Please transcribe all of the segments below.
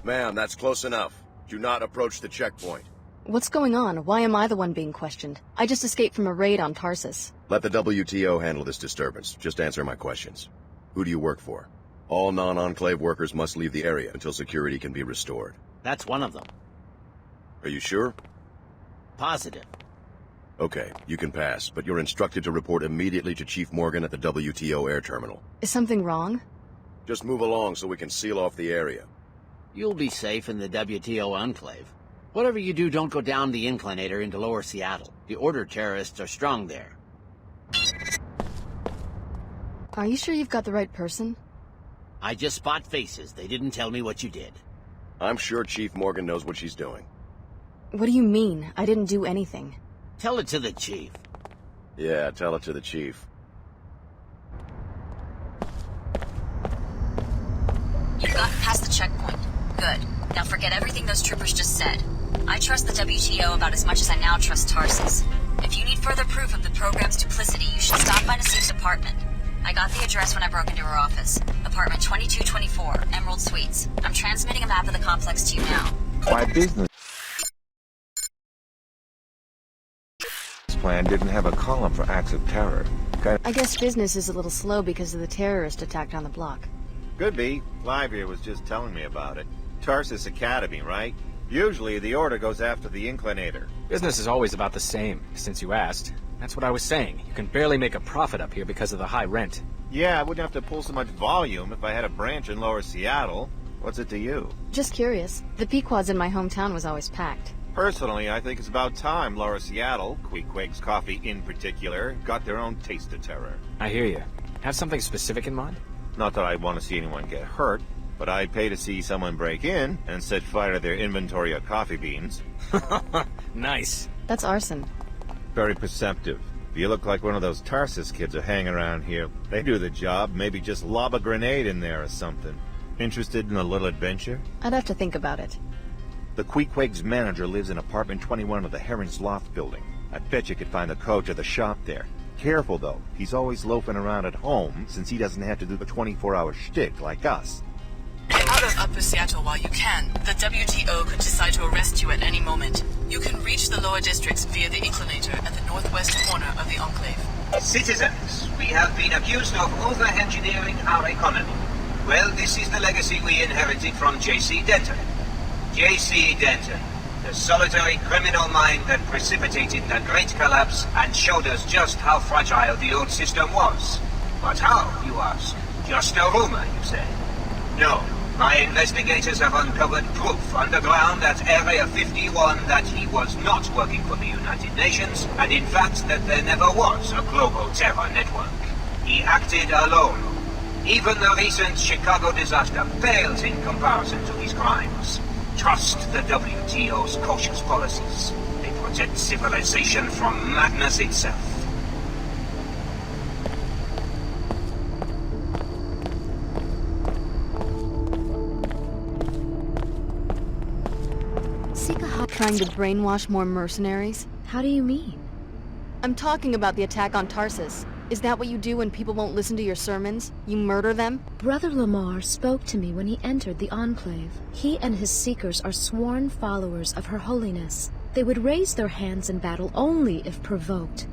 Ma'am, that's close enough. Do not approach the checkpoint. What's going on? Why am I the one being questioned? I just escaped from a raid on Tarsus. Let the WTO handle this disturbance. Just answer my questions. Who do you work for? All non-Enclave workers must leave the area until security can be restored. That's one of them. Are you sure? Positive. Okay, you can pass, but you're instructed to report immediately to Chief Morgan at the WTO air terminal. Is something wrong? Just move along so we can seal off the area. You'll be safe in the WTO Enclave. Whatever you do, don't go down the inclinator into Lower Seattle. The Order terrorists are strong there. Are you sure you've got the right person? I just spot faces. They didn't tell me what you did. I'm sure Chief Morgan knows what she's doing. What do you mean? I didn't do anything. Tell it to the Chief. Yeah, tell it to the Chief. You've gotten past the checkpoint. Good. Now forget everything those troopers just said. I trust the WTO about as much as I now trust Tarsus. If you need further proof of the program's duplicity, you should stop by Nassim's apartment. I got the address when I broke into her office. Apartment 2224, Emerald Suites. I'm transmitting a map of the complex to you now. My business plan didn't have a column for acts of terror. I guess business is a little slow because of the terrorist attack on the block. Could be. Clive here was just telling me about it. Tarsus Academy, right? Usually the Order goes after the Inclinator. Business is always about the same, since you asked. That's what I was saying. You can barely make a profit up here because of the high rent. Yeah, I wouldn't have to pull so much volume if I had a branch in Lower Seattle. What's it to you? Just curious. The Pequod's in my hometown was always packed. Personally, I think it's about time Lower Seattle, Queequeg's Coffee in particular, got their own taste of terror. I hear you. Have something specific in mind? Not that I want to see anyone get hurt, but I'd pay to see someone break in and set fire to their inventory of coffee beans. Nice. That's arson. Very perceptive. If you look like one of those Tarsus kids who hang around here, they do the job, maybe just lob a grenade in there or something. Interested in a little adventure? I'd have to think about it. The Queequeg's manager lives in apartment 21 of the Heron's Loft building. I bet you could find the code to the shop there. Careful, though. He's always loafing around at home, since he doesn't have to do the 24-hour shtick like us. Get out of Upper Seattle while you can. The WTO could decide to arrest you at any moment. You can reach the lower districts via the inclinator at the northwest corner of the Enclave. Citizens, we have been accused of over-engineering our economy. Well, this is the legacy we inherited from J.C. Denton. J.C. Denton, the solitary criminal mind that precipitated the Great Collapse and showed us just how fragile the old system was. But how, you ask? Just a rumor, you say? No. My investigators have uncovered proof underground at Area 51 that he was not working for the United Nations, and in fact that there never was a global terror network. He acted alone. Even the recent Chicago disaster pales in comparison to his crimes. Trust the WTO's cautious policies. They protect civilization from madness itself. Trying to brainwash more mercenaries? How do you mean? I'm talking about the attack on Tarsus. Is that what you do when people won't listen to your sermons? You murder them? Brother Lamar spoke to me when he entered the Enclave. He and his seekers are sworn followers of Her Holiness. They would raise their hands in battle only if provoked.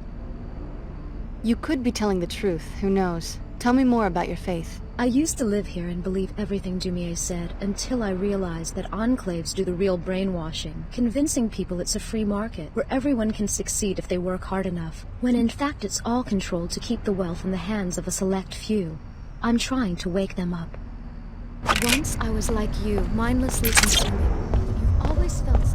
You could be telling the truth, who knows? Tell me more about your faith. I used to live here and believe everything Dumier said until I realized that enclaves do the real brainwashing, convincing people it's a free market where everyone can succeed if they work hard enough, when in fact it's all controlled to keep the wealth in the hands of a select few. I'm trying to wake them up. Once I was like you, mindlessly consuming. You've always felt